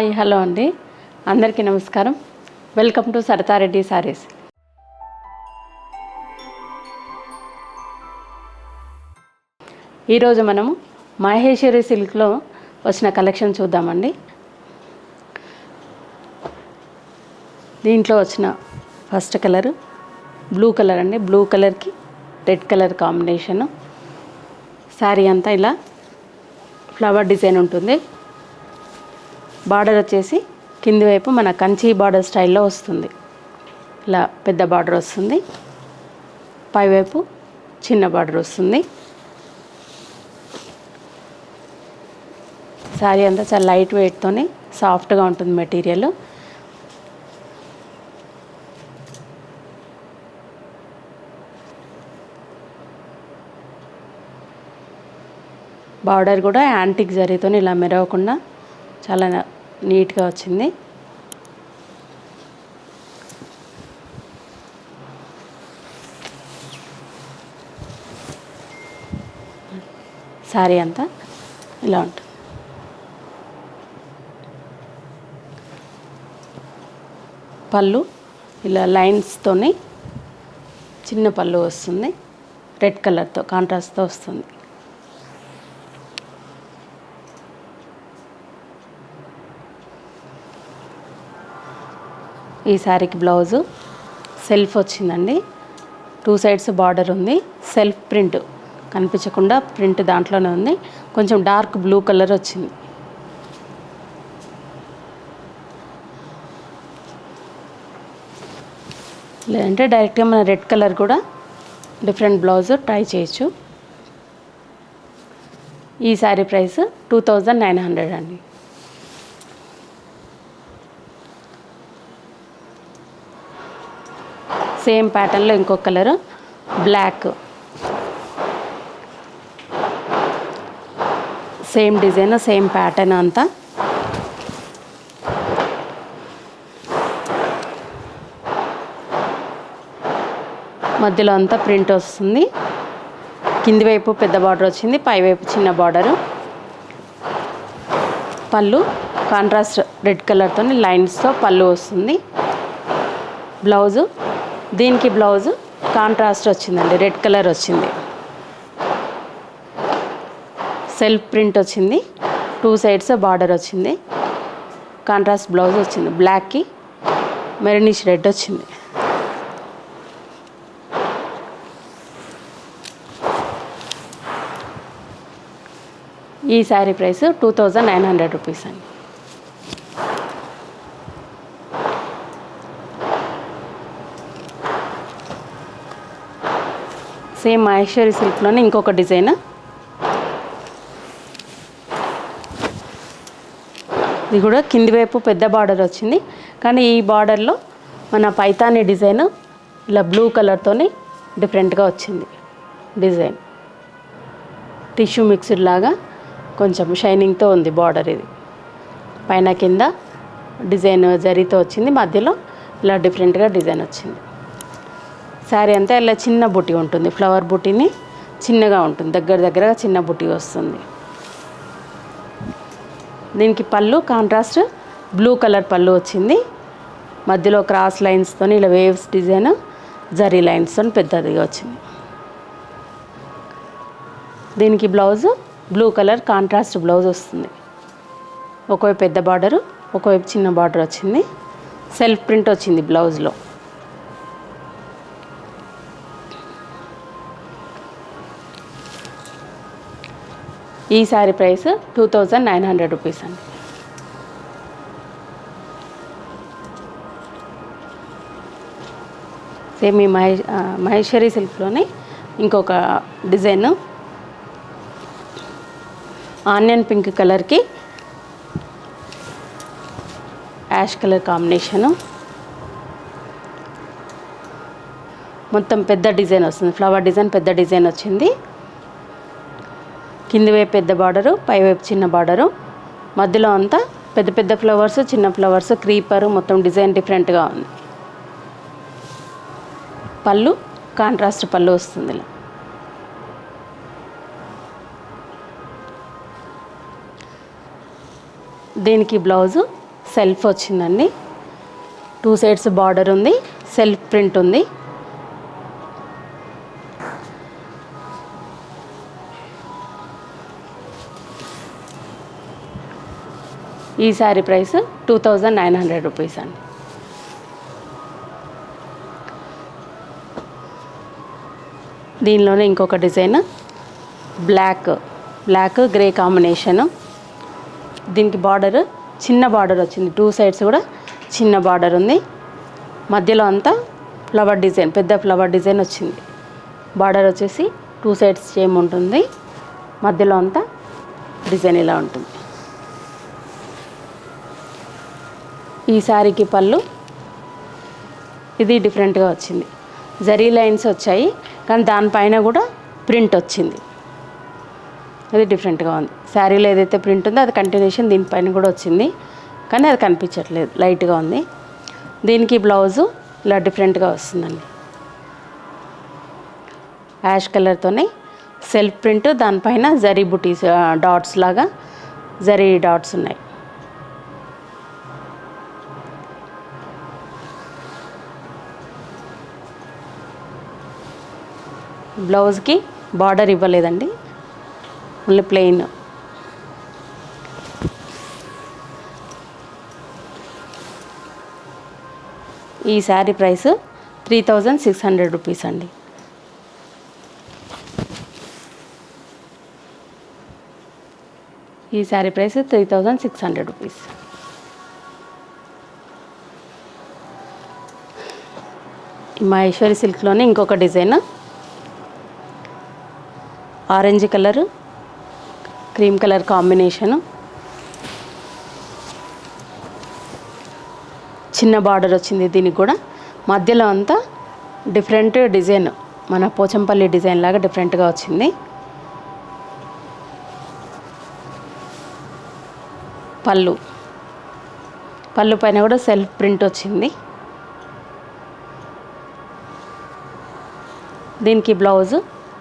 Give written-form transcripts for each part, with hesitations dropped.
Hi hello అండి, అందరికీ నమస్కారం. Welcome to Saritha Reddy saris. ఈరోజు మనము మహేశ్వరి సిల్క్లో వచ్చిన కలెక్షన్ చూద్దామండి. దీంట్లో వచ్చిన ఫస్ట్ కలర్ బ్లూ కలర్ అండి. బ్లూ కలర్కి రెడ్ కలర్ కాంబినేషను. శారీ అంతా ఇలా ఫ్లవర్ డిజైన్ ఉంటుంది. బార్డర్ వచ్చేసి కింది వైపు మన కంచి బార్డర్ స్టైల్లో వస్తుంది. ఇలా పెద్ద బార్డర్ వస్తుంది, పైవైపు చిన్న బార్డర్ వస్తుంది. శారీ అంతా చాలా లైట్ వెయిట్తోని సాఫ్ట్గా ఉంటుంది మెటీరియల్. బార్డర్ కూడా యాంటిక్ జరీతో ఇలా మెరవకుండా చాలా నీట్గా వచ్చింది. శారీ అంతా ఇలా ఉంటుంది. పళ్ళు ఇలా లైన్స్తోని చిన్న పళ్ళు వస్తుంది, రెడ్ కలర్తో కాంట్రాస్ట్తో వస్తుంది. ఈ శారీకి బ్లౌజు సెల్ఫ్ వచ్చిందండి. 2 సైడ్స్ బార్డర్ ఉంది. సెల్ఫ్ ప్రింట్ కనిపించకుండా ప్రింట్ దాంట్లోనే ఉంది. కొంచెం డార్క్ బ్లూ కలర్ వచ్చింది. లేదంటే డైరెక్ట్గా మన రెడ్ కలర్ కూడా డిఫరెంట్ బ్లౌజ్ ట్రై చేయొచ్చు. ఈ శారీ ప్రైస్ 2900 అండి. సేమ్ ప్యాటర్న్లో ఇంకొక colour black, same design same pattern అంతా. మధ్యలో అంతా ప్రింట్ వస్తుంది. కింది వైపు పెద్ద బార్డర్ వచ్చింది, పైవైపు చిన్న బార్డరు. పళ్ళు కాంట్రాస్ట్ రెడ్ కలర్తో లైన్స్తో పళ్ళు వస్తుంది. బ్లౌజు దీనికి బ్లౌజు కాంట్రాస్ట్ వచ్చిందండి, రెడ్ కలర్ వచ్చింది. సెల్ఫ్ ప్రింట్ వచ్చింది. 2 సైడ్స్ బార్డర్ వచ్చింది. కాంట్రాస్ట్ బ్లౌజ్ వచ్చింది. బ్లాక్కి మెరూనిష్ రెడ్ వచ్చింది. ఈ శారీ ప్రైస్ 2900 రూపీస్ అండి. సేమ్ మహేశ్వరి సిల్క్లోనే ఇంకొక డిజైన్. ఇది కూడా కింది వైపు పెద్ద బార్డర్ వచ్చింది, కానీ ఈ బార్డర్లో మన పైతాని డిజైన్ ఇలా బ్లూ కలర్తో డిఫరెంట్గా వచ్చింది. డిజైన్ టిష్యూ మిక్స్డ్ లాగా కొంచెం షైనింగ్తో ఉంది బార్డర్. ఇది పైన కింద డిజైన్ జరీతో వచ్చింది, మధ్యలో ఇలా డిఫరెంట్గా డిజైన్ వచ్చింది. శారీ అంతా ఇలా చిన్న బుట్టి ఉంటుంది. ఫ్లవర్ బుట్టిని చిన్నగా ఉంటుంది, దగ్గరగా చిన్న బుట్టి వస్తుంది. దీనికి పళ్ళు కాంట్రాస్ట్ బ్లూ కలర్ పళ్ళు వచ్చింది. మధ్యలో క్రాస్ లైన్స్తో ఇలా వేవ్స్ డిజైన్ జరీ లైన్స్తో పెద్దదిగా వచ్చింది. దీనికి blouse blue colour contrast blouse వస్తుంది. ఒకవైపు పెద్ద బార్డరు, ఒకవైపు చిన్న బార్డర్ వచ్చింది. సెల్ఫ్ ప్రింట్ వచ్చింది బ్లౌజ్లో. ఈ శారీ ప్రైస్ 2900 రూపీస్ అండి. సేమ్ ఈ మహేశ్వరి సిల్క్లోనే ఇంకొక డిజైన్ ఆనియన్ పింక్ కలర్కి యాష్ కలర్ కాంబినేషను. మొత్తం పెద్ద డిజైన్ వస్తుంది, ఫ్లవర్ డిజైన్ పెద్ద డిజైన్ వచ్చింది. కింది వైపు పెద్ద బార్డరు, పైవైపు చిన్న బార్డరు. మధ్యలో అంతా పెద్ద పెద్ద ఫ్లవర్స్, చిన్న ఫ్లవర్స్, క్రీపరు, మొత్తం డిజైన్ డిఫరెంట్గా ఉంది. పళ్ళు కాంట్రాస్ట్ పళ్ళు వస్తుంది. ఇలా దీనికి బ్లౌజు సెల్ఫ్ వచ్చిందండి. 2 సైడ్స్ బార్డర్ ఉంది, సెల్ఫ్ ప్రింట్ ఉంది. ఈ శారీ ప్రైస్ 2900 రూపీస్ అండి. దీనిలోనే ఇంకొక డిజైన్ బ్లాక్ గ్రే కాంబినేషను. దీనికి బార్డర్ చిన్న బార్డర్ వచ్చింది, 2 సైడ్స్ కూడా చిన్న బార్డర్ ఉంది. మధ్యలో అంతా ఫ్లవర్ డిజైన్, పెద్ద ఫ్లవర్ డిజైన్ వచ్చింది. బార్డర్ వచ్చేసి 2 సైడ్స్ సేమ్ ఉంటుంది, మధ్యలో అంతా డిజైన్ ఇలా ఉంటుంది. ఈ శారీకి పళ్ళు ఇది డిఫరెంట్గా వచ్చింది, జరీ లైన్స్ వచ్చాయి కానీ దానిపైన కూడా ప్రింట్ వచ్చింది. అది డిఫరెంట్గా ఉంది. శారీలో ఏదైతే ప్రింట్ ఉందో అది కంటిన్యూషన్ దీనిపైన కూడా వచ్చింది కానీ అది కనిపించట్లేదు, లైట్గా ఉంది. దీనికి బ్లౌజు ఇలా డిఫరెంట్గా వస్తుందండి. యాష్ కలర్తోనే సెల్ఫ్ ప్రింట్, దానిపైన జరీ బుటీస్ డాట్స్ లాగా జరీ డాట్స్ ఉన్నాయి. బ్లౌజ్కి బార్డర్ ఇవ్వలేదండి, ఓన్లీ ప్లెయిన్. ఈ శారీ ప్రైస్ 3600 రూపీస్ అండి. ఈ శారీ ప్రైస్ 3600 రూపీస్. మహేశ్వరి సిల్క్లోనే ఇంకొక design, orange colour cream colour combination. చిన్న బార్డర్ వచ్చింది దీనికి కూడా. మధ్యలో అంతా డిఫరెంట్ డిజైన్, మన పోచంపల్లి డిజైన్ లాగా డిఫరెంట్గా వచ్చింది. పళ్ళు పైన కూడా సెల్ఫ్ ప్రింట్ వచ్చింది. దీనికి blouse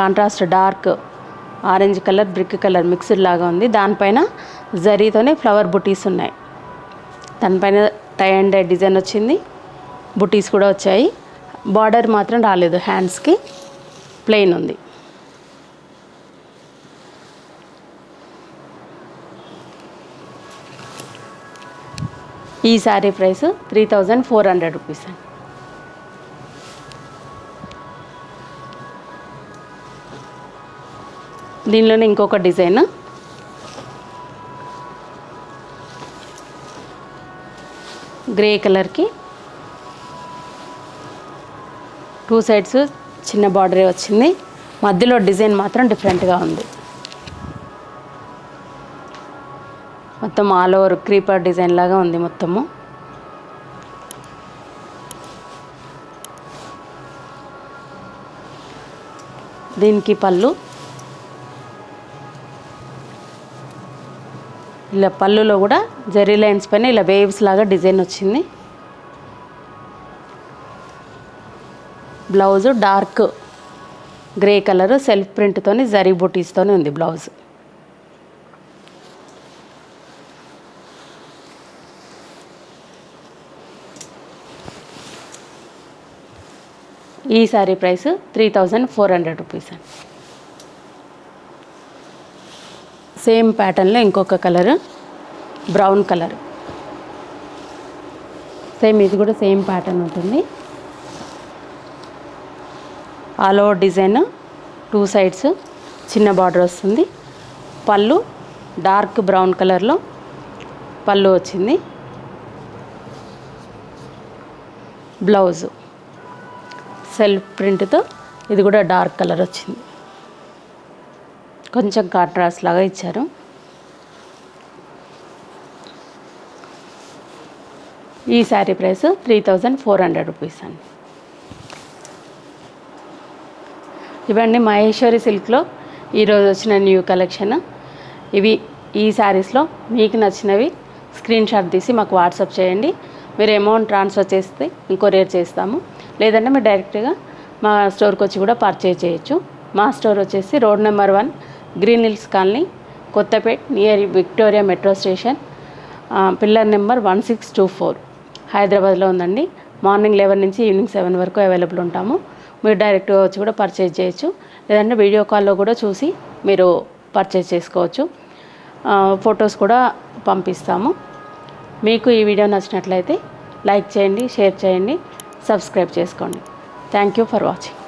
contrast dark orange colour brick colour mixed లాగా ఉంది. దానిపైన జరీతోనే ఫ్లవర్ బుటీస్ ఉన్నాయి. దానిపైన టై అండ్ డై డిజైన్ వచ్చింది, బుటీస్ కూడా వచ్చాయి. బార్డర్ మాత్రం రాలేదు, హ్యాండ్స్కి ప్లెయిన్ ఉంది. ఈ శారీ ప్రైస్ 3400 రూపీస్ అండి. దీనిలోనే ఇంకొక డిజైన్, గ్రే కలర్కి 2 సైడ్స్ చిన్న బార్డరే వచ్చింది. మధ్యలో డిజైన్ మాత్రం డిఫరెంట్గా ఉంది. మొత్తం ఆల్ ఓవర్ క్రీపర్ డిజైన్ లాగా ఉంది మొత్తము. దీనికి పళ్ళు ఇలా, పళ్ళులో కూడా జరీ లైన్స్ పైన ఇలా వేవ్స్ లాగా డిజైన్ వచ్చింది. Blouse dark grey colour self ప్రింట్తోని జరీ బుటీస్తోనే ఉంది బ్లౌజ్. ఈ శారీ ప్రైస్ 3400 రూపీస్ అండి. సేమ్ ప్యాటర్న్లో ఇంకొక కలర్ బ్రౌన్ కలర్, సేమ్ ఇది కూడా సేమ్ ప్యాటర్న్ ఉంటుంది. ఆల్ ఓవర్ డిజైన్ 2 సైడ్స్ చిన్న బార్డర్ వస్తుంది. పళ్ళు డార్క్ బ్రౌన్ కలర్లో పళ్ళు వచ్చింది. బ్లౌజు సెల్ఫ్ ప్రింట్తో ఇది కూడా డార్క్ కలర్ వచ్చింది, కొంచెం కాంట్రాస్ట్ లాగా ఇచ్చారు. ఈ శారీ ప్రైస్ 3400 రూపీస్ అండి. ఇవన్నీ మహేశ్వరి సిల్క్లో ఈరోజు వచ్చిన న్యూ కలెక్షన్. ఈ శారీస్లో మీకు నచ్చినవి స్క్రీన్ షాట్ తీసి మాకు వాట్సాప్ చేయండి. మీరు అమౌంట్ ట్రాన్స్ఫర్ చేస్తే కొరియర్ చేస్తాము, లేదంటే మీరు డైరెక్ట్గా మా స్టోర్కి వచ్చి కూడా పర్చేజ్ చేయొచ్చు. మా స్టోర్ వచ్చేసి road number 1 green hills colony, Kothapet, near Victoria metro station, pillar number 1624 హైదరాబాద్లో ఉందండి. మార్నింగ్ 11 నుంచి ఈవినింగ్ 7 వరకు అవైలబుల్ ఉంటాము. మీరు డైరెక్ట్గా వచ్చి కూడా పర్చేజ్ చేయొచ్చు, లేదంటే వీడియో కాల్లో కూడా చూసి మీరు పర్చేజ్ చేసుకోవచ్చు. ఫొటోస్ కూడా పంపిస్తాము. మీకు ఈ వీడియో నచ్చినట్లయితే లైక్ చేయండి, షేర్ చేయండి, సబ్స్క్రైబ్ చేసుకోండి. Thank you for watching.